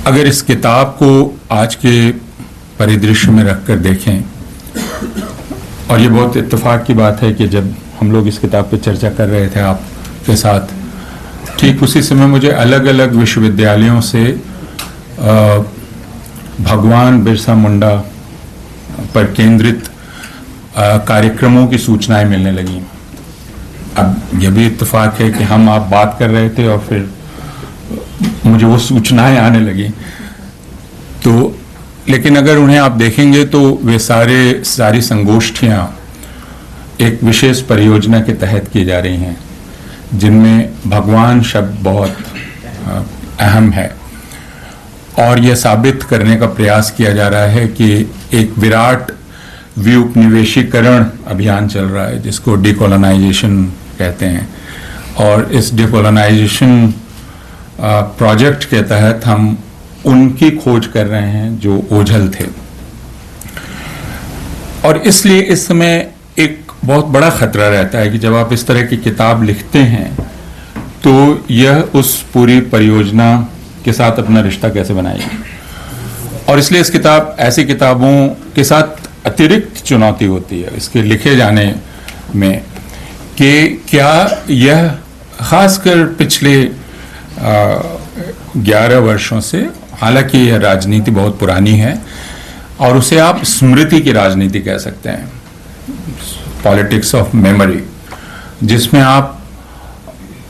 अगर इस किताब को आज के परिदृश्य में रखकर देखें, और ये बहुत इत्तेफाक की बात है कि जब हम लोग इस किताब पे चर्चा कर रहे थे आपके साथ, ठीक उसी समय मुझे अलग अलग विश्वविद्यालयों से भगवान बिरसा मुंडा पर केंद्रित कार्यक्रमों की सूचनाएं मिलने लगी। अब यह भी इत्तेफाक है कि हम आप बात कर रहे थे और फिर मुझे वो सूचनाएं आने लगी। तो लेकिन अगर उन्हें आप देखेंगे तो वे सारी संगोष्ठियां एक विशेष परियोजना के तहत की जा रही हैं, जिनमें भगवान शब्द बहुत अहम है। और यह साबित करने का प्रयास किया जा रहा है कि एक विराट विउपनिवेशीकरण अभियान चल रहा है, जिसको डिकोलोनाइजेशन कहते हैं। और इस डिकोलोनाइजेशन प्रोजेक्ट के तहत हम उनकी खोज कर रहे हैं जो ओझल थे। और इसलिए इस समय एक बहुत बड़ा खतरा रहता है कि जब आप इस तरह की किताब लिखते हैं तो यह उस पूरी परियोजना के साथ अपना रिश्ता कैसे बनाएगी। और इसलिए इस ऐसी किताबों के साथ अतिरिक्त चुनौती होती है इसके लिखे जाने में कि क्या यह खासकर पिछले 11 वर्षों से, हालांकि यह राजनीति बहुत पुरानी है और उसे आप स्मृति की राजनीति कह सकते हैं, पॉलिटिक्स ऑफ मेमोरी, जिसमें आप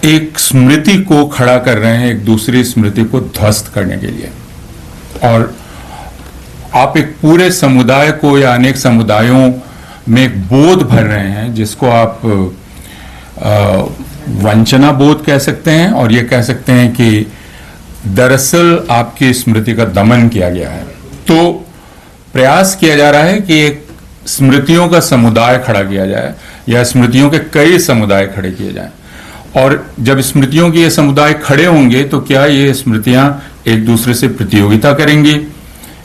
एक स्मृति को खड़ा कर रहे हैं एक दूसरी स्मृति को ध्वस्त करने के लिए। और आप एक पूरे समुदाय को या अनेक समुदायों में एक बोध भर रहे हैं जिसको आप वंचना बोध कह सकते हैं, और ये कह सकते हैं कि दरअसल आपकी स्मृति का दमन किया गया है। तो प्रयास किया जा रहा है कि एक स्मृतियों का समुदाय खड़ा किया जाए या स्मृतियों के कई समुदाय खड़े किए जाएं। और जब स्मृतियों के ये समुदाय खड़े होंगे तो क्या ये स्मृतियां एक दूसरे से प्रतियोगिता करेंगी,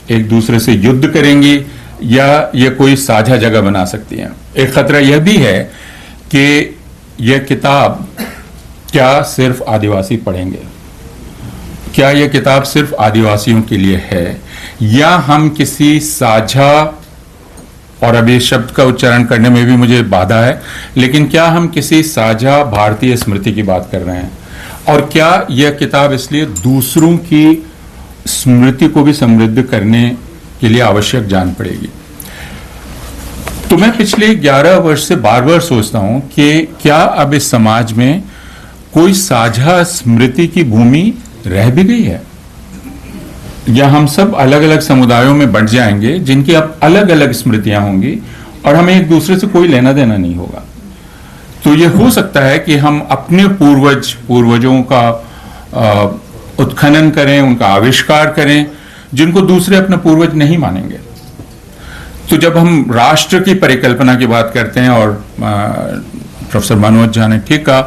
एक दूसरे से युद्ध करेंगी, या ये कोई साझा जगह बना सकती हैं। एक खतरा यह भी है कि यह किताब क्या सिर्फ आदिवासी पढ़ेंगे, क्या यह किताब सिर्फ आदिवासियों के लिए है, या हम किसी साझा, और अभी शब्द का उच्चारण करने में भी मुझे बाधा है, लेकिन क्या हम किसी साझा भारतीय स्मृति की बात कर रहे हैं। और क्या यह किताब इसलिए दूसरों की स्मृति को भी समृद्ध करने के लिए आवश्यक जान पड़ेगी। तो मैं पिछले 11 वर्ष से बार बार सोचता हूं कि क्या अब इस समाज में कोई साझा स्मृति की भूमि रह भी गई है, या हम सब अलग अलग समुदायों में बंट जाएंगे जिनकी अब अलग अलग स्मृतियां होंगी और हमें एक दूसरे से कोई लेना देना नहीं होगा। तो ये हो सकता है कि हम अपने पूर्वजों का उत्खनन करें, उनका आविष्कार करें, जिनको दूसरे अपने पूर्वज नहीं मानेंगे। तो जब हम राष्ट्र की परिकल्पना की बात करते हैं, और प्रोफेसर मनोज झा ने ठीक कहा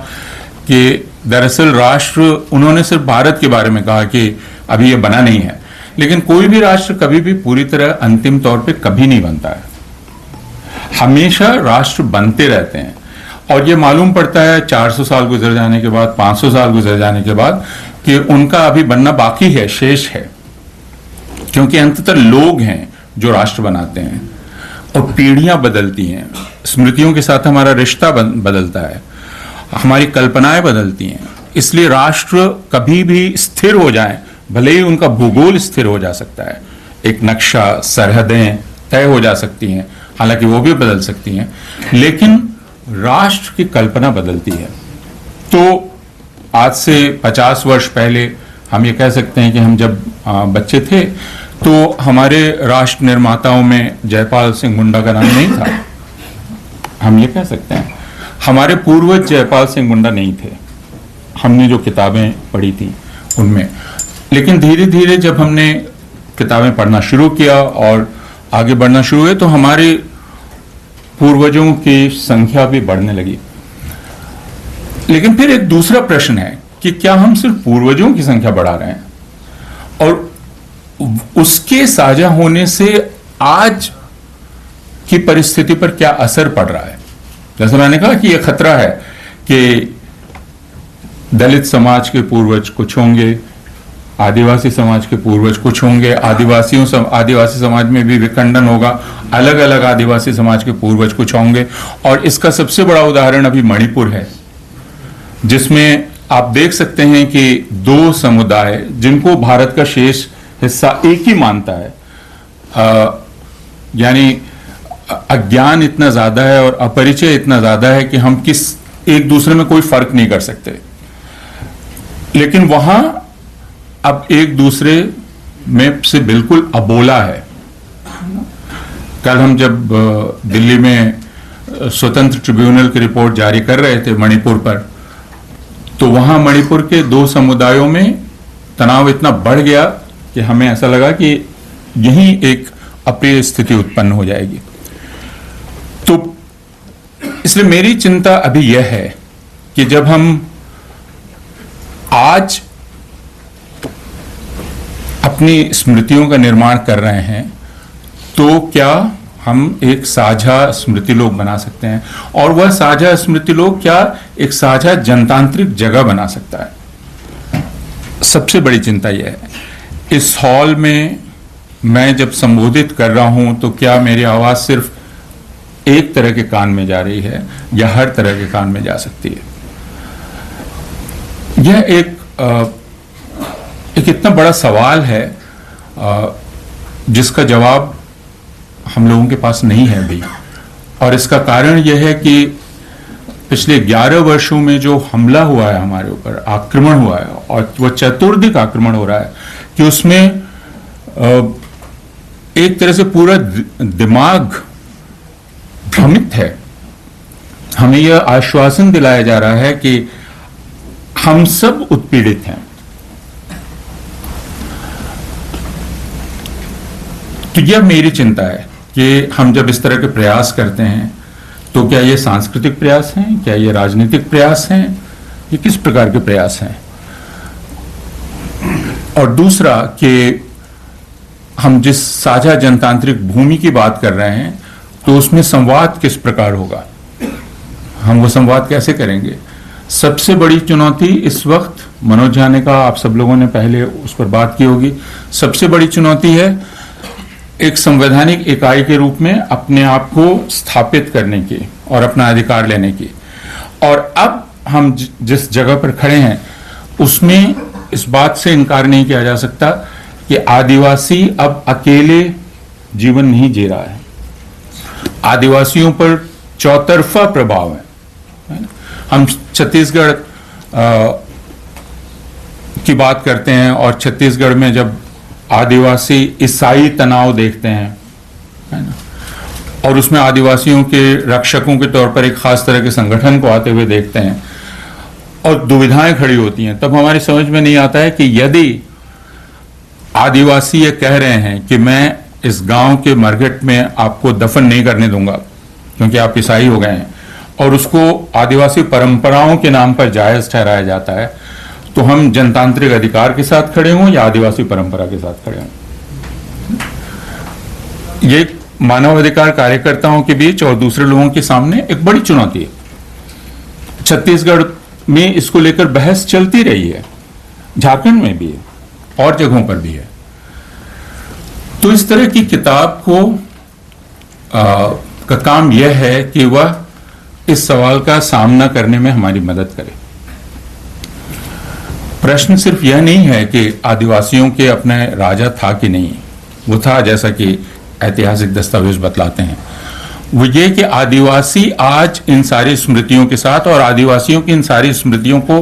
कि दरअसल राष्ट्र, उन्होंने सिर्फ भारत के बारे में कहा कि अभी ये बना नहीं है, लेकिन कोई भी राष्ट्र कभी भी पूरी तरह अंतिम तौर पे कभी नहीं बनता है। हमेशा राष्ट्र बनते रहते हैं, और ये मालूम पड़ता है 400 साल गुजर जाने के बाद, 500 साल गुजर जाने के बाद, कि उनका अभी बनना बाकी है, शेष है। क्योंकि अंततः लोग हैं जो राष्ट्र बनाते हैं, और पीढ़ियां बदलती हैं, स्मृतियों के साथ हमारा रिश्ता बदलता है, हमारी कल्पनाएं बदलती हैं। इसलिए राष्ट्र कभी भी स्थिर हो जाए, भले ही उनका भूगोल स्थिर हो जा सकता है, एक नक्शा, सरहदें तय हो जा सकती हैं, हालांकि वो भी बदल सकती हैं, लेकिन राष्ट्र की कल्पना बदलती है। तो आज से 50 वर्ष पहले हम ये कह सकते हैं कि हम जब बच्चे थे तो हमारे राष्ट्र निर्माताओं में जयपाल सिंह मुंडा का नाम नहीं था, हम ये कह सकते हैं। हमारे पूर्वज जयपाल सिंह मुंडा नहीं थे, हमने जो किताबें पढ़ी थी उनमें। लेकिन धीरे धीरे जब हमने किताबें पढ़ना शुरू किया और आगे बढ़ना शुरू हुए तो हमारे पूर्वजों की संख्या भी बढ़ने लगी। लेकिन फिर एक दूसरा प्रश्न है कि क्या हम सिर्फ पूर्वजों की संख्या बढ़ा रहे हैं, और उसके साझा होने से आज की परिस्थिति पर क्या असर पड़ रहा है। जैसे मैंने कहा कि यह खतरा है कि दलित समाज के पूर्वज कुछ होंगे, आदिवासी समाज के पूर्वज कुछ होंगे, आदिवासी समाज में भी विखंडन होगा, अलग अलग आदिवासी समाज के पूर्वज कुछ होंगे। और इसका सबसे बड़ा उदाहरण अभी मणिपुर है, जिसमें आप देख सकते हैं कि दो समुदाय जिनको भारत का शेष हिस्सा एक ही मानता है, यानी अज्ञान इतना ज्यादा है और अपरिचय इतना ज्यादा है कि हम एक दूसरे में कोई फर्क नहीं कर सकते, लेकिन वहां अब एक दूसरे में से बिल्कुल अबोला है। कल हम जब दिल्ली में स्वतंत्र ट्रिब्यूनल की रिपोर्ट जारी कर रहे थे मणिपुर पर, तो वहां मणिपुर के दो समुदायों में तनाव इतना बढ़ गया कि हमें ऐसा लगा कि यहीं एक अप्रिय स्थिति उत्पन्न हो जाएगी। तो इसलिए मेरी चिंता अभी यह है कि जब हम आज अपनी स्मृतियों का निर्माण कर रहे हैं, तो क्या हम एक साझा स्मृति लोक बना सकते हैं, और वह साझा स्मृति लोक क्या एक साझा जनतांत्रिक जगह बना सकता है। सबसे बड़ी चिंता यह है, इस हॉल में मैं जब संबोधित कर रहा हूं तो क्या मेरी आवाज सिर्फ एक तरह के कान में जा रही है या हर तरह के कान में जा सकती है। यह एक इतना बड़ा सवाल है जिसका जवाब हम लोगों के पास नहीं है अभी। और इसका कारण यह है कि पिछले 11 वर्षों में जो हमला हुआ है हमारे ऊपर, आक्रमण हुआ है, और वह चतुर्दिक आक्रमण हो रहा है कि उसमें एक तरह से पूरा दिमाग भ्रमित है। हमें यह आश्वासन दिलाया जा रहा है कि हम सब उत्पीड़ित हैं। तो यह मेरी चिंता है कि हम जब इस तरह के प्रयास करते हैं तो क्या ये सांस्कृतिक प्रयास हैं, क्या ये राजनीतिक प्रयास हैं, ये किस प्रकार के प्रयास हैं। और दूसरा कि हम जिस साझा जनतांत्रिक भूमि की बात कर रहे हैं तो उसमें संवाद किस प्रकार होगा, हम वो संवाद कैसे करेंगे। सबसे बड़ी चुनौती इस वक्त, मनोज झा ने कहा, आप सब लोगों ने पहले उस पर बात की होगी, सबसे बड़ी चुनौती है एक संवैधानिक इकाई के रूप में अपने आप को स्थापित करने की और अपना अधिकार लेने की। और अब हम जिस जगह पर खड़े हैं उसमें इस बात से इनकार नहीं किया जा सकता कि आदिवासी अब अकेले जीवन नहीं जी रहा है। आदिवासियों पर चौतरफा प्रभाव है ना? हम छत्तीसगढ़ की बात करते हैं और छत्तीसगढ़ में जब आदिवासी ईसाई तनाव देखते हैं, है ना, और उसमें आदिवासियों के रक्षकों के तौर पर एक खास तरह के संगठन को आते हुए देखते हैं और दुविधाएं खड़ी होती हैं, तब हमारी समझ में नहीं आता है कि यदि आदिवासी ये कह रहे हैं कि मैं इस गांव के मरघट में आपको दफन नहीं करने दूंगा क्योंकि आप ईसाई हो गए हैं, और उसको आदिवासी परंपराओं के नाम पर जायज ठहराया जाता है, तो हम जनतांत्रिक अधिकार के साथ खड़े हों या आदिवासी परंपरा के साथ खड़े हों। ये मानवाधिकार कार्यकर्ताओं के बीच और दूसरे लोगों के सामने एक बड़ी चुनौती है। छत्तीसगढ़ में इसको लेकर बहस चलती रही है, झारखंड में भी है और जगहों पर भी है। तो इस तरह की किताब को का काम यह है कि वह इस सवाल का सामना करने में हमारी मदद करे। प्रश्न सिर्फ यह नहीं है कि आदिवासियों के अपने राजा था कि नहीं, वो था जैसा कि ऐतिहासिक दस्तावेज बतलाते हैं। वो ये कि आदिवासी आज इन सारी स्मृतियों के साथ, और आदिवासियों की इन सारी स्मृतियों को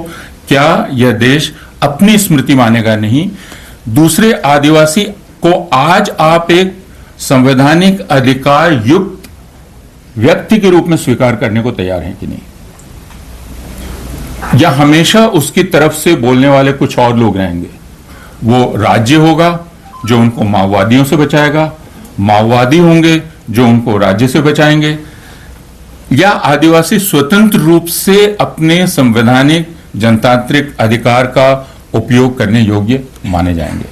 क्या यह देश अपनी स्मृति मानेगा नहीं, दूसरे आदिवासी को आज आप एक संवैधानिक अधिकार युक्त व्यक्ति के रूप में स्वीकार करने को तैयार हैं कि नहीं, या हमेशा उसकी तरफ से बोलने वाले कुछ और लोग रहेंगे। वो राज्य होगा जो उनको माओवादियों से बचाएगा, माओवादी होंगे जो उनको राज्य से बचाएंगे, या आदिवासी स्वतंत्र रूप से अपने संवैधानिक जनतांत्रिक अधिकार का उपयोग करने योग्य माने जाएंगे,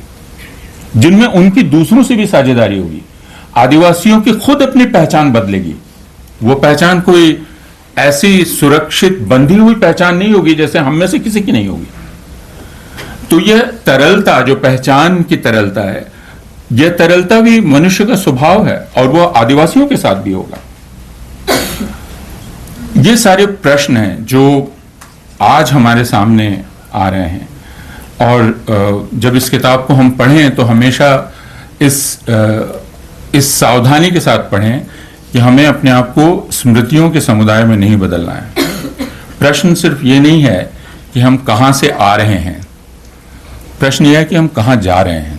जिनमें उनकी दूसरों से भी साझेदारी होगी। आदिवासियों की खुद अपनी पहचान बदलेगी। वो पहचान कोई ऐसी सुरक्षित बंधी हुई पहचान नहीं होगी जैसे हम में से किसी की नहीं होगी। तो यह तरलता, जो पहचान की तरलता है, यह तरलता भी मनुष्य का स्वभाव है और वह आदिवासियों के साथ भी होगा। ये सारे प्रश्न हैं जो आज हमारे सामने आ रहे हैं, और जब इस किताब को हम पढ़ें तो हमेशा इस सावधानी के साथ पढ़ें कि हमें अपने आप को स्मृतियों के समुदाय में नहीं बदलना है। प्रश्न सिर्फ ये नहीं है कि हम कहाँ से आ रहे हैं, प्रश्न यह है कि हम कहाँ जा रहे हैं,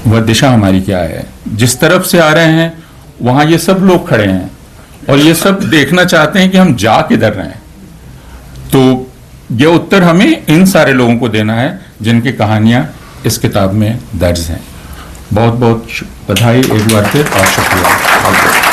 वह दिशा हमारी क्या है। जिस तरफ से आ रहे हैं वहाँ ये सब लोग खड़े हैं और ये सब देखना चाहते हैं कि हम जा किधर रहे हैं। तो यह उत्तर हमें इन सारे लोगों को देना है जिनकी कहानियां इस किताब में दर्ज हैं। बहुत बहुत बधाई एक बार फिर और शुक्रिया।